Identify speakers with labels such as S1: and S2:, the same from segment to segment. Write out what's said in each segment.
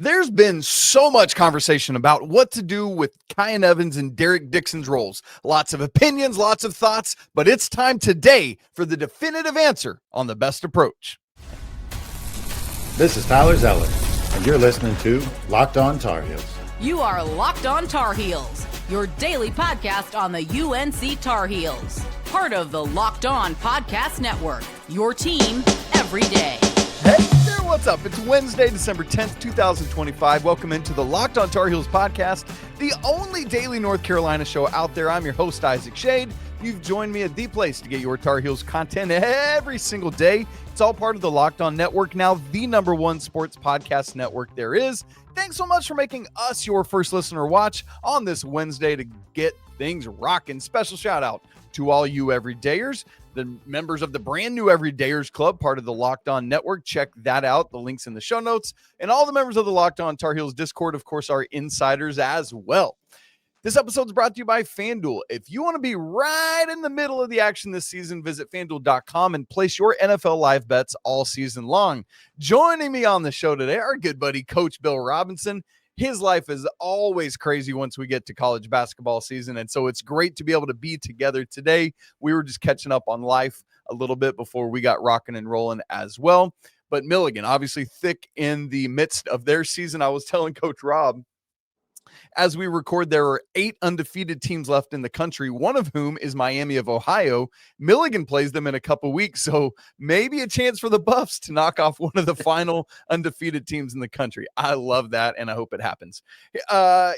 S1: There's been so much conversation about what to do with Kyan Evans and Derek Dixon's roles. Lots of opinions, lots of thoughts, but it's time today for the definitive answer on the best approach.
S2: This is Tyler Zeller, and you're listening to Locked On Tar Heels.
S3: You are Locked On Tar Heels, your daily podcast on the UNC Tar Heels. Part of the Locked On Podcast Network, your team every day.
S1: Hey there, what's up? It's Wednesday, December 10th, 2025. Welcome into the Locked On Tar Heels podcast, the only daily North Carolina show out there. I'm your host, Isaac Schade. You've joined me at the place to get your Tar Heels content every single day. It's all part of the Locked On Network, now the number one sports podcast network there is. Thanks so much for making us your first listener watch on this Wednesday to get things rocking. Special shout out to all you everydayers, the members of the brand new Everydayers Club, part of the Locked On Network. Check that out. The link's in the show notes. And all the members of the Locked On Tar Heels Discord, of course, are insiders as well. This episode is brought to you by FanDuel. If you want to be right in the middle of the action this season, visit FanDuel.com and place your NFL live bets all season long. Joining me on the show today, our good buddy, Coach Bill Robinson. His life is always crazy once we get to college basketball season, and so it's great to be able to be together today. We were just catching up on life a little bit before we got rocking and rolling as well. But Milligan, obviously thick in the midst of their season. I was telling Coach Rob, as we record, there are 8 undefeated teams left in the country, one of whom is Miami of Ohio. Milligan plays them in a couple weeks, so maybe a chance for the Buffs to knock off one of the final undefeated teams in the country. I love that, and I hope it happens.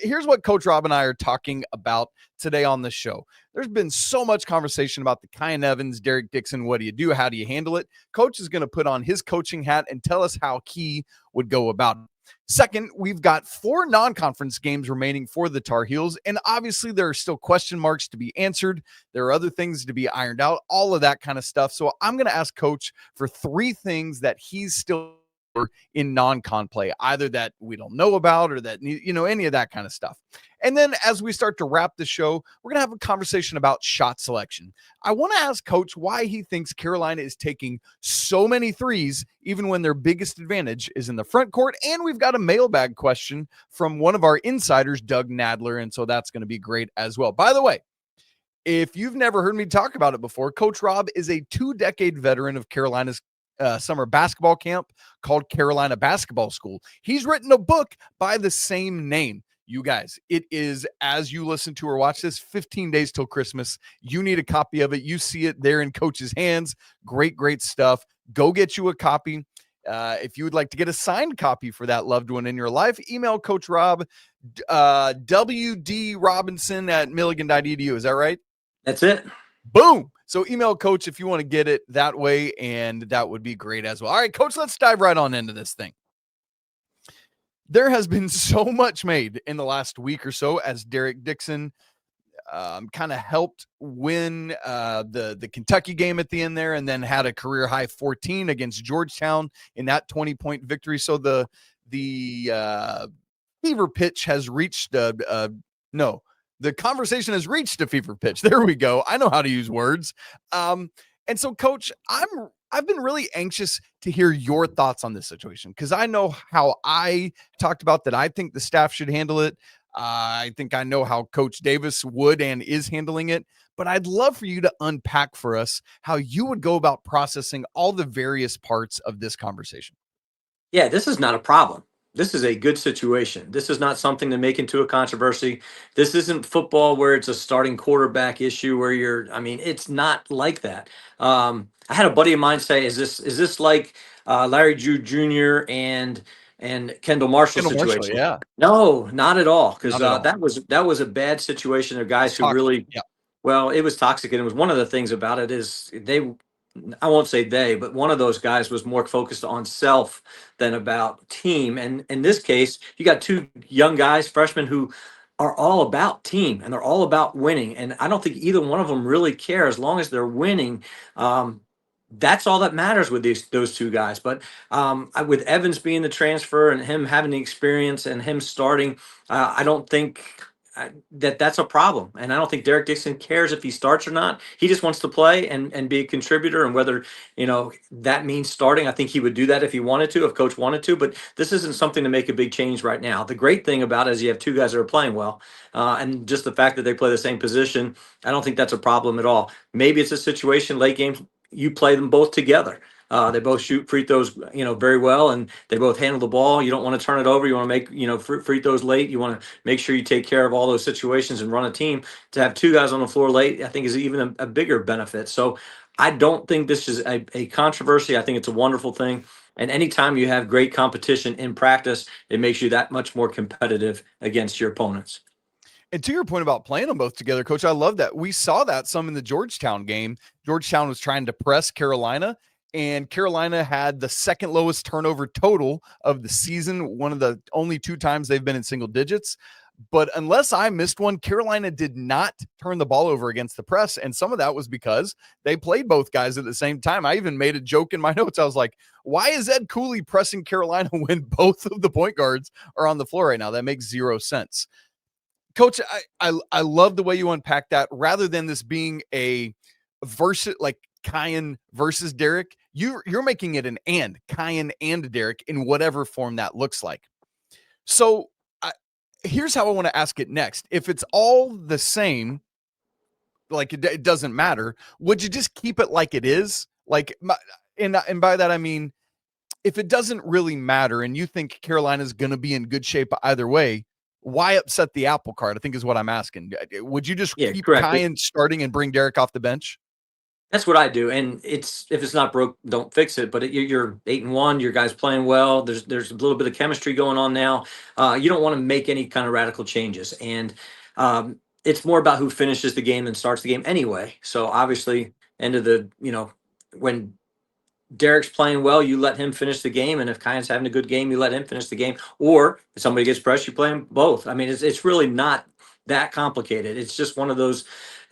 S1: Here's what Coach Rob and I are talking about today on the show. There's been so much conversation about the Kyan Evans, Derek Dixon. What do you do? How do you handle it? Coach is going to put on his coaching hat and tell us how he would go about it. Second, we've got 4 non-conference games remaining for the Tar Heels, and obviously there are still question marks to be answered. There are other things to be ironed out, all of that kind of stuff. So I'm going to ask Coach for 3 things that he's still in non-con play, either that we don't know about or that, any of that kind of stuff. And then as we start to wrap the show, we're going to have a conversation about shot selection. I want to ask Coach why he thinks Carolina is taking so many threes, even when their biggest advantage is in the front court. And we've got a mailbag question from one of our insiders, Doug Nadler. And so that's going to be great as well. By the way, if you've never heard me talk about it before, Coach Rob is a 2-decade veteran of Carolina's summer basketball camp called Carolina Basketball School. He's written a book by the same name. You guys, it is, as you listen to or watch this, 15 days till Christmas. You need a copy of it. You see it there in Coach's hands. Great, great stuff. Go get you a copy. If you would like to get a signed copy for that loved one in your life, email Coach Rob, wdrobinson@milligan.edu. Is that right?
S4: That's it.
S1: Boom. So email Coach if you want to get it that way, and that would be great as well. All right, Coach, let's dive right on into this thing. There has been so much made in the last week or so as Derek Dixon kind of helped win the Kentucky game at the end there, and then had a career high 14 against Georgetown in that 20-point victory. So the fever pitch has reached the conversation has reached a fever pitch. There we go. I know how to use words. And so, Coach, I've been really anxious to hear your thoughts on this situation, because I know how I talked about that. I think the staff should handle it. I think I know how Coach Davis would and is handling it. But I'd love for you to unpack for us how you would go about processing all the various parts of this conversation.
S4: Yeah, this is not a problem. This is a good situation. This is not something to make into a controversy. This isn't football where it's a starting quarterback issue where it's not like that. I had a buddy of mine say, is this like Larry Jr. and Kendall Marshall situation?
S1: Yeah.
S4: No, not at all. Because that was a bad situation of guys who really, well, it was toxic. And it was one of the things about it is I won't say they, but one of those guys was more focused on self than about team. And in this case, you got 2 young guys, freshmen, who are all about team and they're all about winning. And I don't think either one of them really care as long as they're winning. That's all that matters with those 2 guys. But with Evans being the transfer and him having the experience and him starting, I don't think that's a problem. And I don't think Derek Dixon cares if he starts or not. He just wants to play and be a contributor. And whether, that means starting, I think he would do that if he wanted to, if coach wanted to. But this isn't something to make a big change right now. The great thing about it is you have two guys that are playing well. And just the fact that they play the same position, I don't think that's a problem at all. Maybe it's a situation late games, you play them both together. They both shoot free throws, very well, and they both handle the ball. You don't want to turn it over. You want to make, free throws late. You want to make sure you take care of all those situations and run a team. To have two guys on the floor late, I think is even a bigger benefit. So I don't think this is a controversy. I think it's a wonderful thing. And anytime you have great competition in practice, it makes you that much more competitive against your opponents.
S1: And to your point about playing them both together, Coach, I love that. We saw that some in the Georgetown game. Georgetown was trying to press Carolina, and Carolina had the second lowest turnover total of the season, one of the only two times they've been in single digits. But unless I missed one, Carolina did not turn the ball over against the press. And some of that was because they played both guys at the same time. I even made a joke in my notes. I was like, why is Ed Cooley pressing Carolina when both of the point guards are on the floor right now? That makes zero sense. Coach, I love the way you unpack that. Rather than this being a versus, like Kyan versus Derek, you're making it an and Kyan and Derek in whatever form that looks like. So here's how I want to ask it next. If it's all the same, like it doesn't matter, would you just keep it like it is? Like, and by that I mean, if it doesn't really matter and you think Carolina's going to be in good shape either way, why upset the apple cart? I think is what I'm asking. Would you just keep Kyan starting and bring Derek off the bench?
S4: That's what I do. And if it's not broke, don't fix it. But you're 8-1, your guys playing well. There's a little bit of chemistry going on now. You don't want to make any kind of radical changes. And it's more about who finishes the game and starts the game anyway. So obviously, when Derek's playing well, you let him finish the game. And if Kyan's having a good game, you let him finish the game. Or if somebody gets pressed, you play them both. I mean, it's really not that complicated. It's just one of those,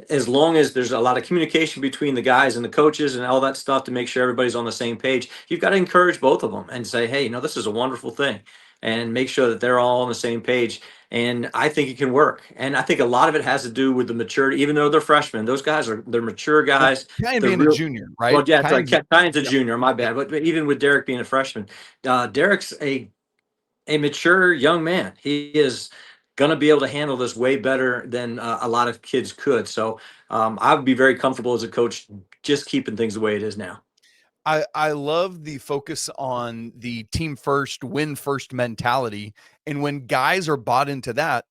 S4: as long as there's a lot of communication between the guys and the coaches and all that stuff to make sure everybody's on the same page, you've got to encourage both of them and say, hey, this is a wonderful thing, and make sure that they're all on the same page. And I think it can work. And I think a lot of it has to do with the maturity, even though they're freshmen. Those guys they're mature guys.
S1: Kyan being a junior, right?
S4: Well, yeah, Kyan's a junior, my bad. But even with Derek being a freshman, Derek's a mature young man. He is going to be able to handle this way better than a lot of kids could. So I would be very comfortable as a coach just keeping things the way it is now.
S1: I love the focus on the team first, win first mentality. And when guys are bought into that,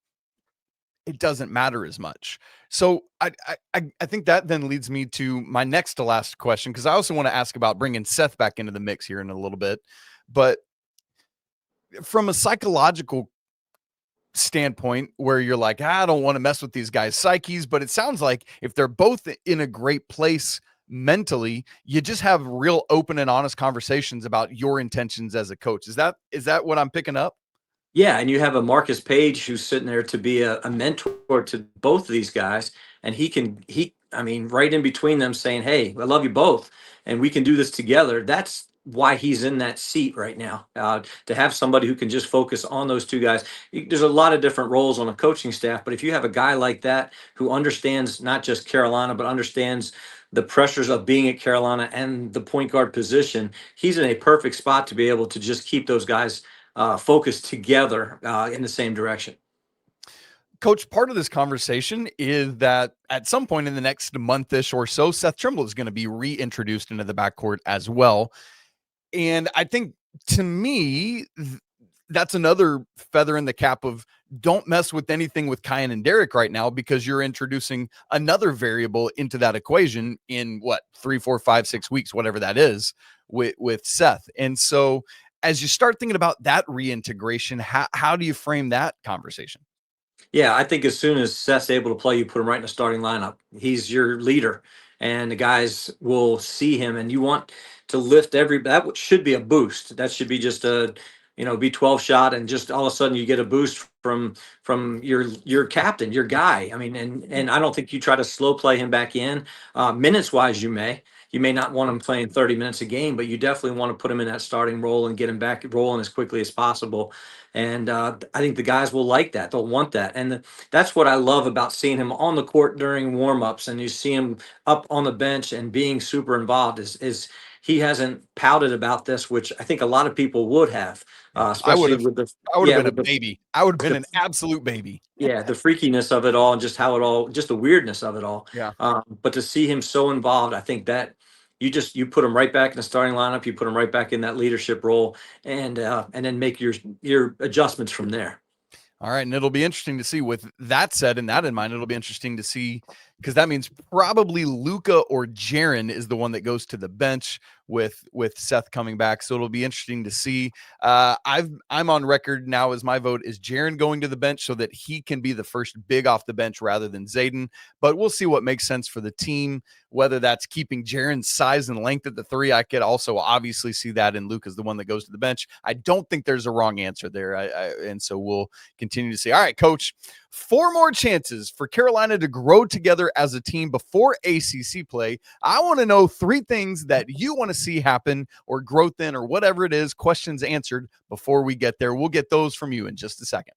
S1: it doesn't matter as much. So I think that then leads me to my next to last question, because I also want to ask about bringing Seth back into the mix here in a little bit. But from a psychological standpoint, where you're like, I don't want to mess with these guys' psyches, but it sounds like if they're both in a great place mentally, you just have real open and honest conversations about your intentions as a coach. Is that what I'm picking up?
S4: Yeah, and you have a Marcus Paige who's sitting there to be a mentor to both of these guys, and he right in between them saying, hey, I love you both, and we can do this together. That's why he's in that seat right now, to have somebody who can just focus on those two guys. There's a lot of different roles on a coaching staff, but if you have a guy like that who understands not just Carolina, but understands the pressures of being at Carolina and the point guard position, he's in a perfect spot to be able to just keep those guys focused together in the same direction.
S1: Coach, part of this conversation is that at some point in the next month-ish or so, Seth Trimble is going to be reintroduced into the backcourt as well. And I think, to me, that's another feather in the cap of don't mess with anything with Kyan and Derek right now, because you're introducing another variable into that equation in 3, 4, 5, 6 weeks, whatever that is, with Seth. And so as you start thinking about that reintegration, how do you frame that conversation?
S4: Yeah, I think as soon as Seth's able to play, you put him right in the starting lineup. He's your leader, and the guys will see him, and you want to lift that should be a boost. That should be just a B12 shot, and just all of a sudden you get a boost from your captain, your guy. I mean, and I don't think you try to slow play him back in. Minutes wise, you may not want him playing 30 minutes a game, but you definitely want to put him in that starting role and get him back rolling as quickly as possible. And I think the guys will like that. They'll want that. And that's what I love about seeing him on the court during warmups, and you see him up on the bench and being super involved is he hasn't pouted about this, which I think a lot of people would have, especially with the
S1: I would have been a baby. I would have been an absolute baby.
S4: Yeah, the freakiness of it all, and just just the weirdness of it all.
S1: Yeah.
S4: But to see him so involved, I think that you put him right back in the starting lineup. You put him right back in that leadership role, and then make your adjustments from there.
S1: All right, and it'll be interesting to see. With that said and that in mind, it'll be interesting to see, because that means probably Luka or Jarin is the one that goes to the bench with Seth coming back. So it'll be interesting to see. I'm on record now as my vote is Jarin going to the bench so that he can be the first big off the bench rather than Zayden. But we'll see what makes sense for the team, whether that's keeping Jarin's size and length at the three. I could also obviously see that in Luka's the one that goes to the bench. I don't think there's a wrong answer there. And so we'll continue to see. All right, Coach, 4 more chances for Carolina to grow together as a team before ACC play. I want to know 3 things that you want to see happen or growth in or whatever it is, questions answered before we get there. We'll get those from you in just a second.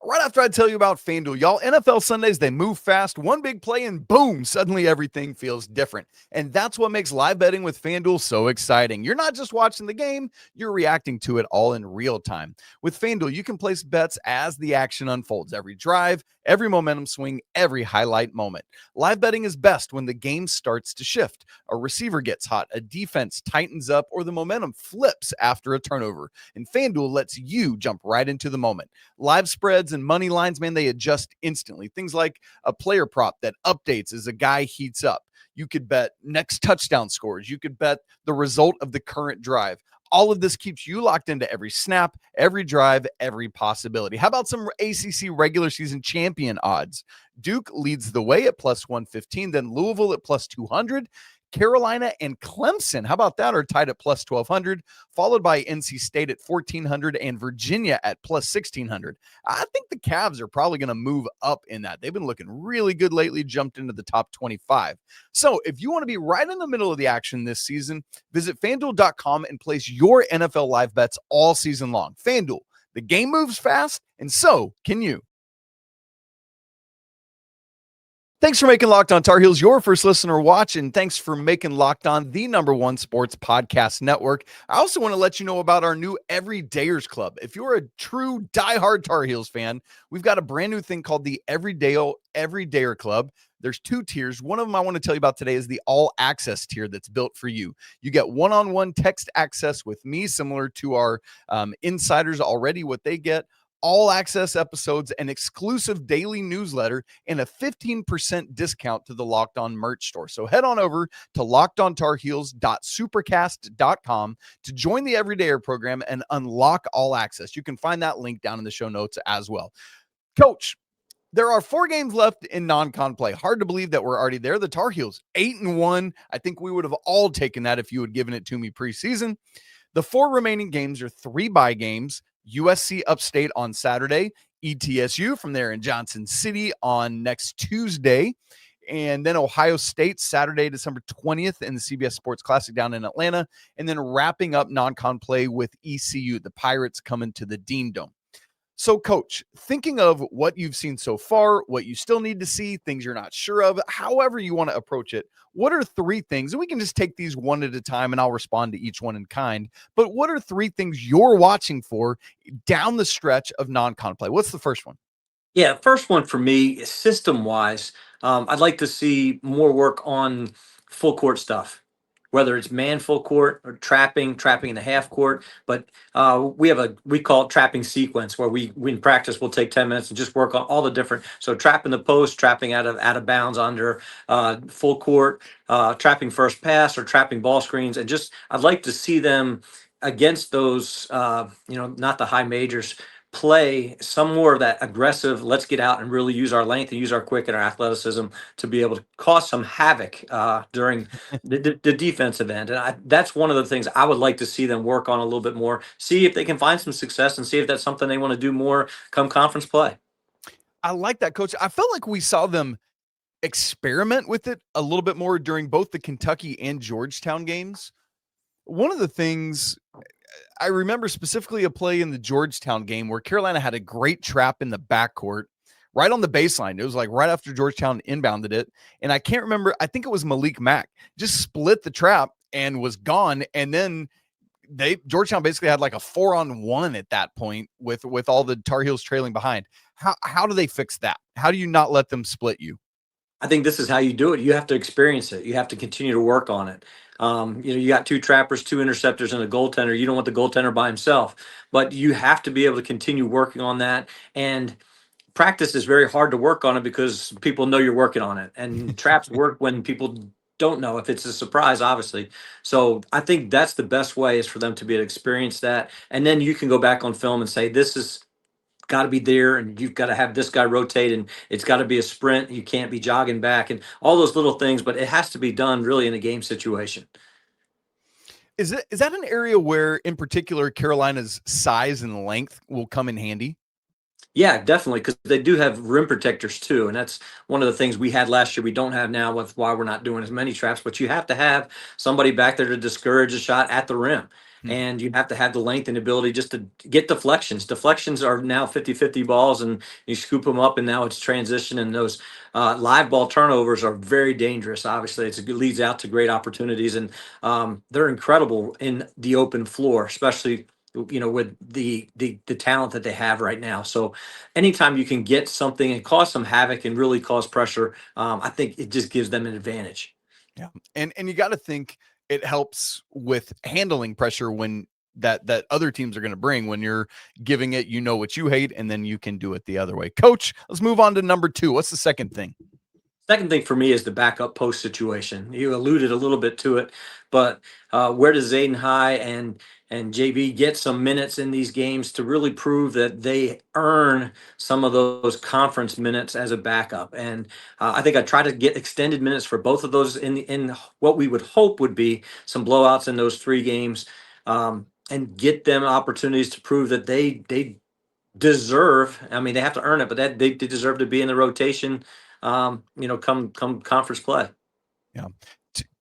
S1: Right after I tell you about FanDuel, y'all, NFL Sundays, they move fast. One big play and boom, suddenly everything feels different. And that's what makes live betting with FanDuel so exciting. You're not just watching the game, you're reacting to it all in real time. With FanDuel, you can place bets as the action unfolds. Every drive, every momentum swing, every highlight moment. Live betting is best when the game starts to shift. A receiver gets hot, a defense tightens up, or the momentum flips after a turnover. And FanDuel lets you jump right into the moment. Live spreads and money lines, man, they adjust instantly. Things like a player prop that updates as a guy heats up. You could bet next touchdown scores. You could bet the result of the current drive. All of this keeps you locked into every snap, every drive, every possibility. How about some ACC regular season champion odds? Duke leads the way at plus 115, then Louisville at plus 200. Carolina and Clemson, how about that, are tied at plus 1,200, followed by NC State at 1,400 and Virginia at plus 1,600. I think the Cavs are probably going to move up in that. They've been looking really good lately, jumped into the top 25. So if you want to be right in the middle of the action this season, visit FanDuel.com and place your NFL live bets all season long. FanDuel, the game moves fast, and so can you. Thanks for making Locked On Tar Heels your first listener watch, and thanks for making Locked On the #1 sports podcast network. I also want to let you know about our new Everydayers Club. If you're a true diehard Tar Heels fan, we've got a brand new thing called the Everydayer Club. There's 2 tiers. One of them I want to tell you about today is the all access tier that's built for you. You get one-on-one text access with me, similar to our insiders already, what they get. All access episodes, an exclusive daily newsletter, and a 15% discount to the Locked On merch store. So head on over to lockedontarheels.supercast.com to join the Everydayer program and unlock all access. You can find that link down in the show notes as well. Coach, there are 4 games left in non-con play. Hard to believe that we're already there. The Tar Heels 8-1. I think we would have all taken that if you had given it to me preseason. The 4 remaining games are 3 bye games. USC Upstate on Saturday, ETSU from there in Johnson City on next Tuesday, and then Ohio State Saturday, December 20th in the CBS Sports Classic down in Atlanta, and then wrapping up non-con play with ECU, the Pirates coming to the Dean Dome. So, Coach, thinking of what you've seen so far, what you still need to see, things you're not sure of, however you want to approach it, what are 3 things, and we can just take these one at a time and I'll respond to each one in kind, but what are 3 things you're watching for down the stretch of non-con play? What's the first one?
S4: Yeah, first one for me is system-wise. I'd like to see more work on full court stuff, whether it's man full court or trapping in the half court. But we call it trapping sequence, where we in practice we'll take 10 minutes and just work on all the different. So trapping the post, trapping out of bounds under full court, trapping first pass, or trapping ball screens, and just I'd like to see them against those not the high majors, play some more of that aggressive, let's get out and really use our length and use our quick and our athleticism to be able to cause some havoc during the defensive end. And that's one of the things I would like to see them work on a little bit more, see if they can find some success and see if that's something they want to do more come conference play.
S1: I like that, Coach. I felt like we saw them experiment with it a little bit more during both the Kentucky and Georgetown games. One of the things, I remember specifically a play in the Georgetown game where Carolina had a great trap in the backcourt right on the baseline. It was like right after Georgetown inbounded it. And I can't remember. I think it was Malik Mack just split the trap and was gone. And then Georgetown basically had like a 4-on-1 at that point with all the Tar Heels trailing behind. How do they fix that? How do you not let them split you?
S4: I think this is how you do it. You have to experience it. You have to continue to work on it. You got 2 trappers, 2 interceptors, and a goaltender. You don't want the goaltender by himself, but you have to be able to continue working on that. And practice is very hard to work on it because people know you're working on it. And traps work when people don't know, if it's a surprise, obviously. So I think that's the best way, is for them to be able to experience that. And then you can go back on film and say, this is got to be there, and you've got to have this guy rotate, and it's got to be a sprint. You can't be jogging back, and all those little things, but it has to be done really in a game situation.
S1: Is that an area where, in particular, Carolina's size and length will come in handy?
S4: Yeah, definitely, because they do have rim protectors too, and that's one of the things we had last year we don't have now, with why we're not doing as many traps. But you have to have somebody back there to discourage a shot at the rim. And you have to have the length and ability just to get deflections. Deflections are now 50-50 balls, and you scoop them up, and now it's transition. And those live ball turnovers are very dangerous. Obviously, it leads out to great opportunities, and they're incredible in the open floor, especially with the talent that they have right now. So anytime you can get something and cause some havoc and really cause pressure, I think it just gives them an advantage.
S1: Yeah. And you got to think it helps with handling pressure when that other teams are going to bring, when you're giving it, what you hate, and then you can do it the other way. Coach, let's move on to number 2. What's the second thing?
S4: Second thing for me is the backup post situation. You alluded a little bit to it, but where does Zayden High and JB get some minutes in these games to really prove that they earn some of those conference minutes as a backup? And I think I try to get extended minutes for both of those in what we would hope would be some blowouts in those 3 games, and get them opportunities to prove that they deserve. I mean, they have to earn it, but that they deserve to be in the rotation. Come conference play.
S1: Yeah.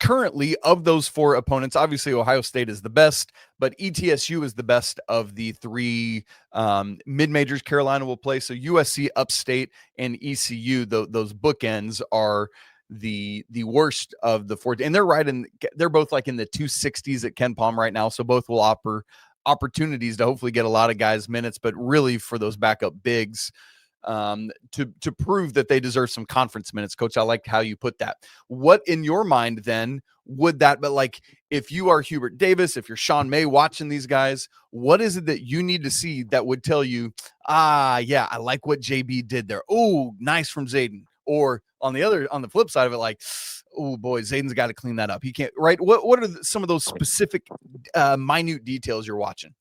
S1: Currently, of those 4 opponents, obviously Ohio State is the best, but ETSU is the best of the 3 mid-majors Carolina will play. So USC, Upstate, and ECU, those bookends are the worst of the 4. And they're both like in the 260s at Ken Palm right now. So both will offer opportunities to hopefully get a lot of guys minutes, but really for those backup bigs, to prove that they deserve some conference minutes. Coach, I like how you put that. What in your mind then would that, but like if you are Hubert Davis, if you're Sean May watching these guys, what is it that you need to see that would tell you, yeah, I like what JB did there. Oh, nice from Zayden. Or on the flip side of it, like, oh boy, Zayden's got to clean that up. He can't, right? What are some of those specific minute details you're watching?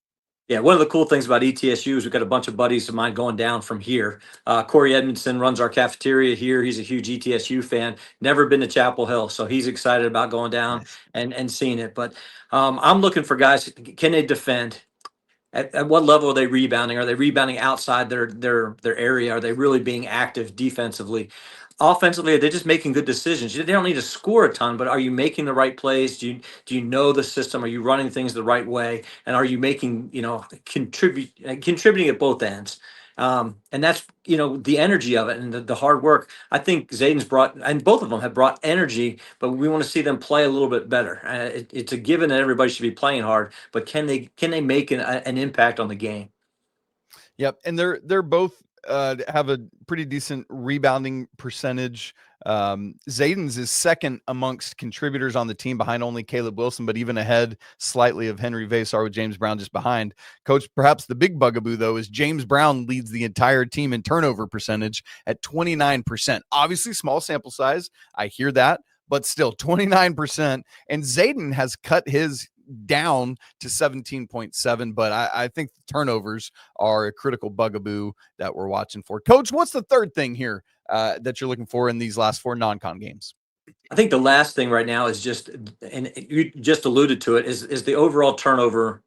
S4: Yeah, one of the cool things about ETSU is we've got a bunch of buddies of mine going down from here. Corey Edmondson runs our cafeteria here. He's a huge ETSU fan, never been to Chapel Hill, so he's excited about going down and seeing it. But I'm looking for guys, can they defend? At what level are they rebounding? Are they rebounding outside their area? Are they really being active defensively? Offensively, are they just making good decisions? They don't need to score a ton, but are you making the right plays? Do you know the system? Are you running things the right way? And are you making, contributing at both ends? And that's, the energy of it and the hard work. I think Zayden's brought, and both of them have brought energy, but we want to see them play a little bit better. It's a given that everybody should be playing hard, but can they make an impact on the game?
S1: Yep. And they're both have a pretty decent rebounding percentage. Zayden's is second amongst contributors on the team, behind only Caleb Wilson, but even ahead slightly of Henri Veesaar, with James Brown just behind. Coach, perhaps the big bugaboo, though, is James Brown leads the entire team in turnover percentage at 29%. Obviously, small sample size. I hear that, but still 29%. And Zayden has cut his down to 17.7, but I think the turnovers are a critical bugaboo that we're watching for. Coach, what's the third thing here that you're looking for in these last 4 non-con games?
S4: I think the last thing right now is just, and you just alluded to it, is the overall turnover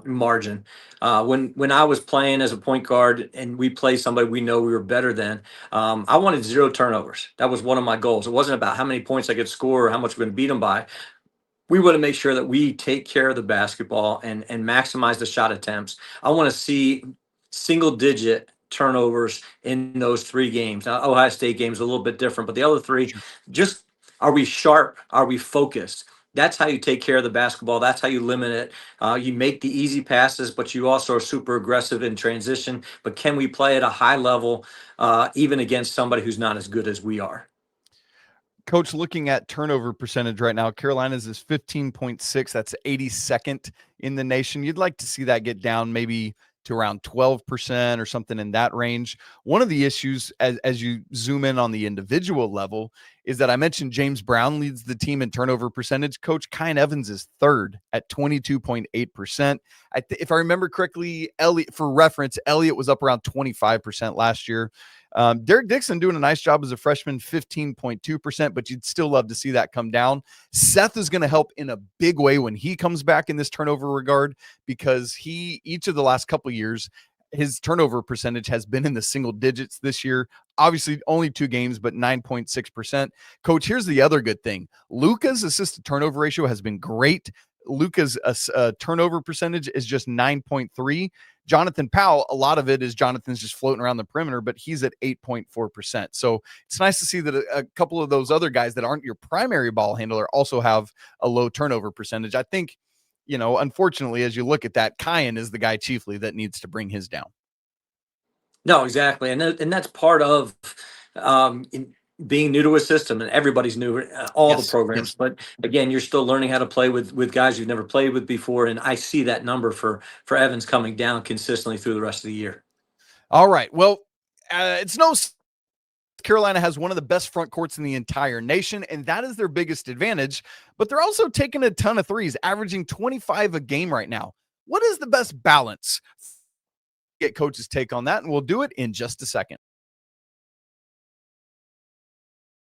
S4: margin. When I was playing as a point guard and we played somebody we know we were better than, I wanted 0 turnovers. That was one of my goals. It wasn't about how many points I could score or how much we're going to beat them by. we want to make sure that we take care of the basketball and maximize the shot attempts. I want to see single digit turnovers in those 3 games. Now, Ohio State game's a little bit different, but the other 3, just are we sharp? Are we focused? That's how you take care of the basketball. That's how you limit it. You make the easy passes, but you also are super aggressive in transition. But can we play at a high level, even against somebody who's not as good as we are?
S1: Coach, looking at turnover percentage right now, Carolina's is 15.6. That's 82nd in the nation. You'd like to see that get down maybe to around 12% or something in that range. One of the issues as you zoom in on the individual level is that I mentioned James Brown leads the team in turnover percentage. Coach Kyan Evans is third at 22.8%. If I remember correctly, for reference, Elliott was up around 25% last year. Derek Dixon doing a nice job as a freshman, 15.2%, but you'd still love to see that come down. Seth is going to help in a big way when he comes back in this turnover regard, because each of the last couple of years, his turnover percentage has been in the single digits this year. Obviously, only 2 games, but 9.6%. Coach, here's the other good thing. Luka's assist to turnover ratio has been great. Luka's turnover percentage is just 9.3. Jonathan Powell, a lot of it is Jonathan's just floating around the perimeter, but he's at 8.4%. So it's nice to see that a couple of those other guys that aren't your primary ball handler also have a low turnover percentage. I think, unfortunately, as you look at that, Kyan is the guy chiefly that needs to bring his down.
S4: No, exactly. And that's part of being new to a system, and everybody's new, all the programs. Yes. But again, you're still learning how to play with guys you've never played with before. And I see that number for Evans coming down consistently through the rest of the year.
S1: All right. Well, it's no Carolina has one of the best front courts in the entire nation, and that is their biggest advantage. But they're also taking a ton of threes, averaging 25 a game right now. What is the best balance? Get Coach's take on that, and we'll do it in just a second.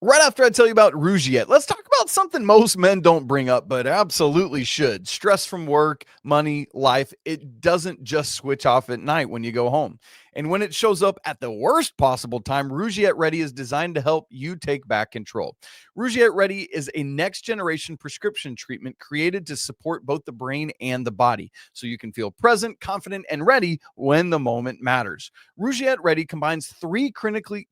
S1: Right after I tell you about Rougiette, let's talk about something most men don't bring up, but absolutely should. Stress from work, money, life. It doesn't just switch off at night when you go home. And when it shows up at the worst possible time, Rougiette Ready is designed to help you take back control. Rougiette Ready is a next-generation prescription treatment created to support both the brain and the body, so you can feel present, confident, and ready when the moment matters. Rougiette Ready combines 3 clinically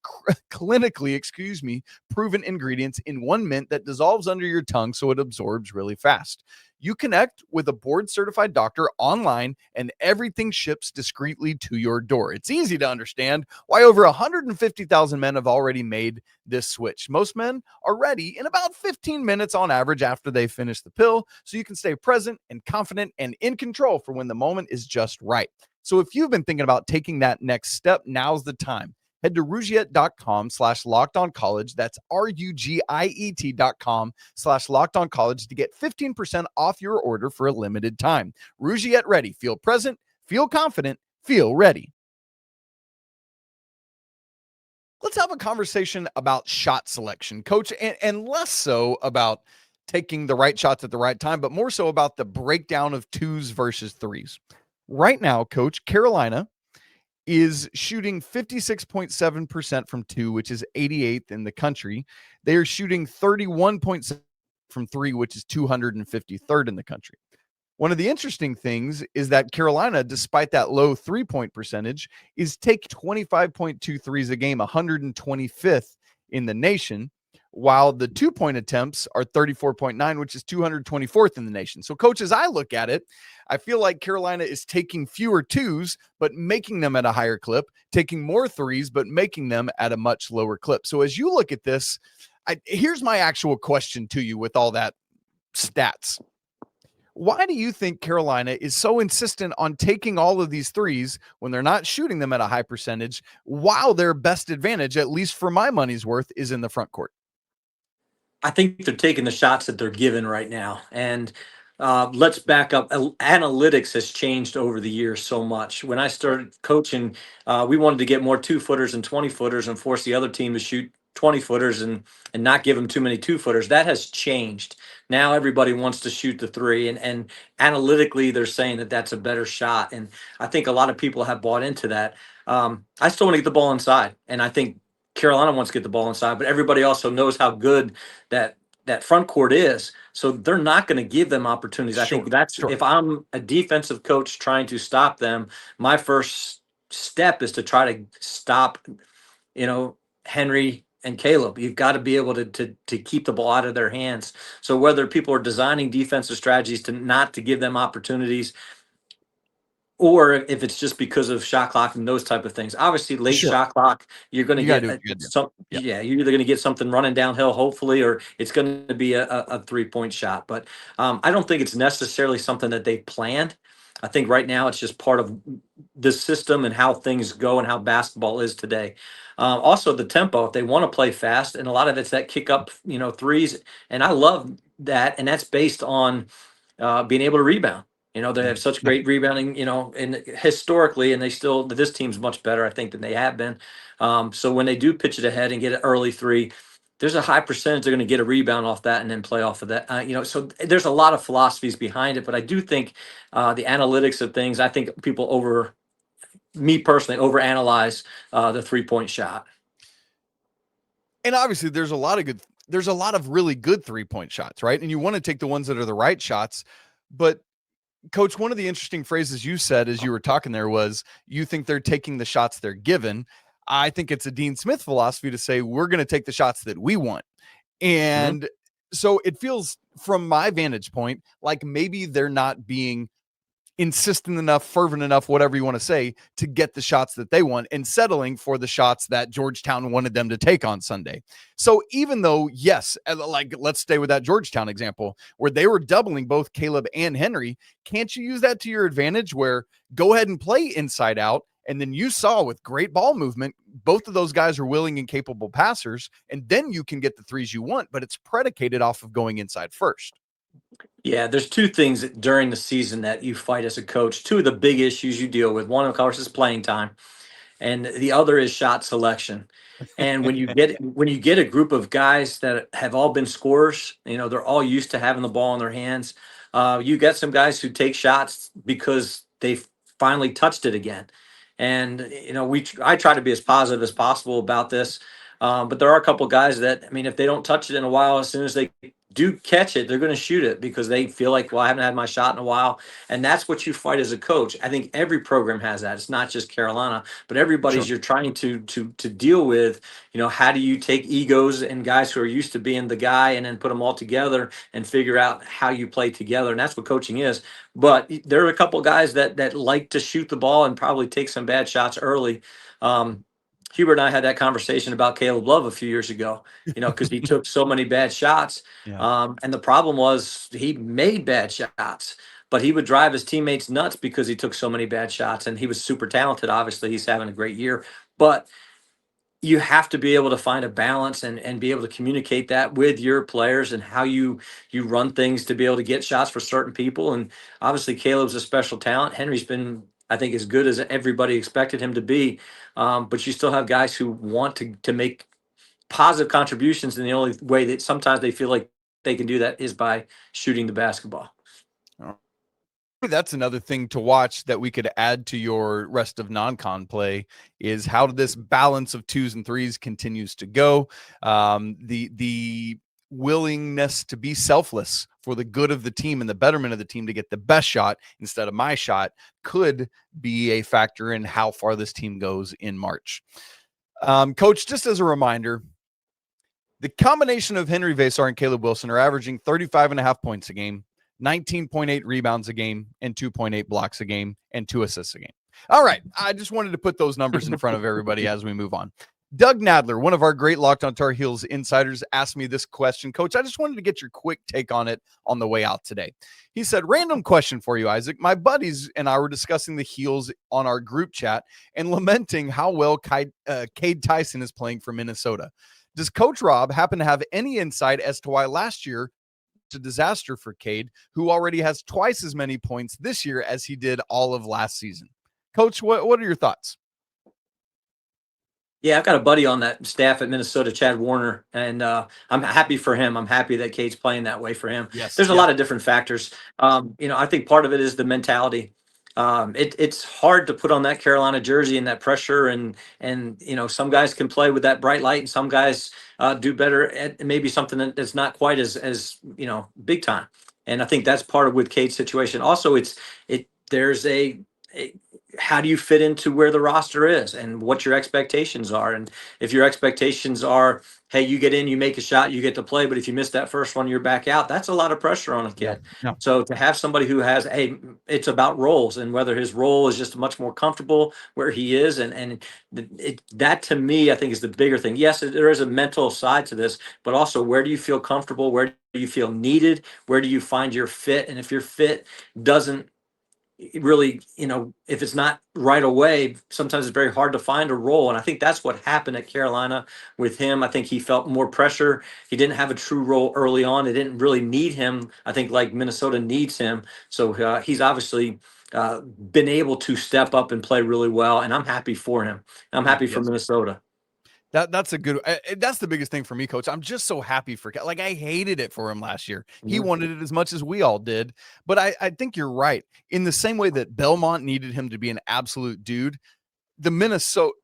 S1: proven ingredients in one mint that dissolves under your tongue so it absorbs really fast. You connect with a board-certified doctor online, and everything ships discreetly to your door. It's easy to understand why over 150,000 men have already made this switch. Most men are ready in about 15 minutes on average after they finish the pill, so you can stay present and confident and in control for when the moment is just right. So if you've been thinking about taking that next step, now's the time. Head to Rougiette.com/lockedoncollege. That's RUGIET.com/lockedoncollege to get 15% off your order for a limited time. Rougiette Ready. Feel present, feel confident, feel ready. Let's have a conversation about shot selection, Coach, and less so about taking the right shots at the right time, but more so about the breakdown of 2s versus 3s. Right now, Coach, Carolina is shooting 56.7% from 2, which is 88th in the country. They are shooting 31.7% from 3, which is 253rd in the country. One of the interesting things is that Carolina, despite that low 3-point percentage, is taking 25.2 threes a game, 125th in the nation, while the 2-point attempts are 34.9, which is 224th in the nation. So, Coach, as I look at it, I feel like Carolina is taking fewer 2s, but making them at a higher clip, taking more 3s, but making them at a much lower clip. So as you look at this, here's my actual question to you with all that stats. Why do you think Carolina is so insistent on taking all of these 3s when they're not shooting them at a high percentage, while their best advantage, at least for my money's worth, is in the front court?
S4: I think they're taking the shots that they're given right now. And let's back up. Analytics has changed over the years so much. When I started coaching, we wanted to get more 2-footers and 20-footers and force the other team to shoot 20-footers and not give them too many 2-footers. That has changed. Now everybody wants to shoot the 3, and analytically they're saying that that's a better shot. And I think a lot of people have bought into that. I still want to get the ball inside, and I think Carolina wants to get the ball inside, but everybody also knows how good that that front court is. So they're not going to give them opportunities. I think that's if I'm a defensive coach trying to stop them, my first step is to try to stop, Henri and Caleb. You've got to be able to keep the ball out of their hands. So whether people are designing defensive strategies to not to give them opportunities, or if it's just because of shot clock and those type of things. Obviously, late shot clock, you're going to get you're either going to get something running downhill, hopefully, or it's going to be a 3-point shot. But I don't think it's necessarily something that they planned. I think right now it's just part of the system and how things go and how basketball is today. Also, the tempo, if they want to play fast, and a lot of it's that kick up, threes. And I love that. And that's based on being able to rebound. They have such great rebounding, and historically, and this team's much better, I think, than they have been. So when they do pitch it ahead and get an early three, there's a high percentage they're going to get a rebound off that and then play off of that. So there's a lot of philosophies behind it, but I do think the analytics of things, I think people me personally, overanalyze the 3-point shot.
S1: And obviously there's a lot of really good 3-point shots, right? And you want to take the ones that are the right shots, but Coach, one of the interesting phrases you said as you were talking there was you think they're taking the shots they're given. I think it's a Dean Smith philosophy to say we're going to take the shots that we want. And so it feels from my vantage point like maybe they're not being insistent enough, fervent enough, whatever you want to say, to get the shots that they want and settling for the shots that Georgetown wanted them to take on Sunday. So even though, yes, like let's stay with that Georgetown example where they were doubling both Caleb and Henri, can't you use that to your advantage where go ahead and play inside out? And then you saw with great ball movement, both of those guys are willing and capable passers, and then you can get the threes you want, but it's predicated off of going inside first.
S4: Yeah, there's two things during the season that you fight as a coach. Two of the big issues you deal with. One, of course, is playing time, and the other is shot selection. And when you get a group of guys that have all been scorers, they're all used to having the ball in their hands. You get some guys who take shots because they finally touched it again. And I try to be as positive as possible about this. But there are a couple guys that, if they don't touch it in a while, as soon as they do catch it, they're going to shoot it because they feel like, well, I haven't had my shot in a while. And that's what you fight as a coach. I think every program has that. It's not just Carolina, but everybody's you're trying to deal with, how do you take egos and guys who are used to being the guy and then put them all together and figure out how you play together. And that's what coaching is. But there are a couple guys that like to shoot the ball and probably take some bad shots early. Hubert and I had that conversation about Caleb Love a few years ago, because he took so many bad shots. Yeah. And the problem was he made bad shots, but he would drive his teammates nuts because he took so many bad shots. And he was super talented. Obviously, he's having a great year. But you have to be able to find a balance and be able to communicate that with your players and how you run things to be able to get shots for certain people. And obviously, Caleb's a special talent. Henry's been, I think, as good as everybody expected him to be. But you still have guys who want to make positive contributions, and the only way that sometimes they feel like they can do that is by shooting the basketball.
S1: That's another thing to watch that we could add to your rest of non-con play is how this balance of 2s and 3s continues to go. The willingness to be selfless for the good of the team and the betterment of the team to get the best shot instead of my shot could be a factor in how far this team goes in March. Coach, just as a reminder, the combination of Henri, Veesaar, and Caleb Wilson are averaging 35.5 points a game, 19.8 rebounds a game, and 2.8 blocks a game, and 2 assists a game. All right. I just wanted to put those numbers in front of everybody as we move on. Doug Nadler, one of our great Locked on Tar Heels insiders, asked me this question. Coach, I just wanted to get your quick take on it on the way out today. He said, random question for you, Isaac. My buddies and I were discussing the Heels on our group chat and lamenting how well Cade Tyson is playing for Minnesota. Does Coach Rob happen to have any insight as to why last year was a disaster for Cade, who already has twice as many points this year as he did all of last season? Coach, what are your thoughts?
S4: Yeah, I've got a buddy on that staff at Minnesota, Chad Warner, and I'm happy for him. I'm happy that Cade's playing that way for him.
S1: Yes,
S4: There's a lot of different factors. I think part of it is the mentality. It's hard to put on that Carolina jersey and that pressure, and some guys can play with that bright light, and some guys do better at maybe something that's not quite as big time. And I think that's part of with Cade's situation. Also, there's a how do you fit into where the roster is and what your expectations are. And if your expectations are, hey, you get in, you make a shot, you get to play, but if you miss that first one, you're back out. That's a lot of pressure on a kid.
S1: Yeah.
S4: So to have somebody who has, hey, it's about roles, and whether his role is just much more comfortable where he is, that to me, I think is the bigger thing. Yes, there is a mental side to this, but also where do you feel comfortable? Where do you feel needed? Where do you find your fit? And if your fit doesn't really, if it's not right away, sometimes it's very hard to find a role. And I think that's what happened at Carolina with him. I think he felt more pressure. He didn't have a true role early on. They didn't really need him, I think, like Minnesota needs him. So he's obviously been able to step up and play really well. And I'm happy for him. I'm happy for Minnesota.
S1: That's a good, that's the biggest thing for me, Coach. I'm just so happy for, like, I hated it for him last year. He wanted it as much as we all did, but I think you're right. In the same way that Belmont needed him to be an absolute dude, the Minnesota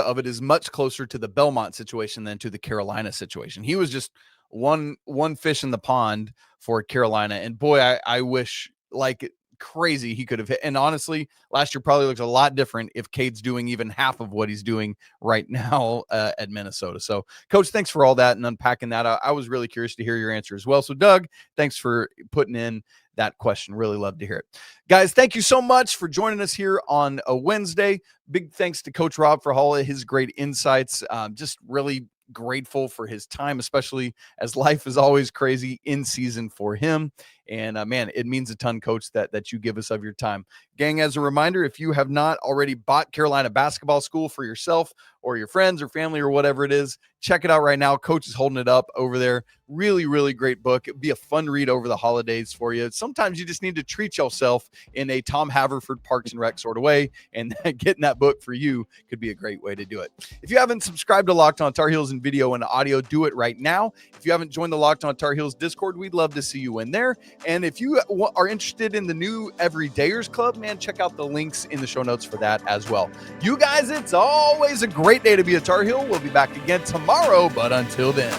S1: of it is much closer to the Belmont situation than to the Carolina situation. He was just one fish in the pond for Carolina. And boy, I wish, like crazy, he could have hit. And honestly, last year probably looks a lot different if Cade's doing even half of what he's doing right now at Minnesota. So, Coach, thanks for all that and unpacking that. I was really curious to hear your answer as well. So, Doug, thanks for putting in that question. Really love to hear it. Guys, thank you so much for joining us here on a Wednesday. Big thanks to Coach Rob for all of his great insights. Just really grateful for his time, especially as life is always crazy in season for him. And man, it means a ton, Coach, that you give us of your time. Gang, as a reminder, if you have not already bought Carolina Basketball School for yourself or your friends or family or whatever it is, check it out right now. Coach is holding it up over there. Really, really great book. It'd be a fun read over the holidays for you. Sometimes you just need to treat yourself in a Tom Haverford Parks and Rec sort of way, and getting that book for you could be a great way to do it. If you haven't subscribed to Locked On Tar Heels in video and audio, do it right now. If you haven't joined the Locked On Tar Heels Discord, we'd love to see you in there. And if you are interested in the new Everydayers Club, man, check out the links in the show notes for that as well. You guys, it's always a great day to be a Tar Heel. We'll be back again tomorrow, but until then,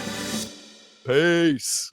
S1: peace.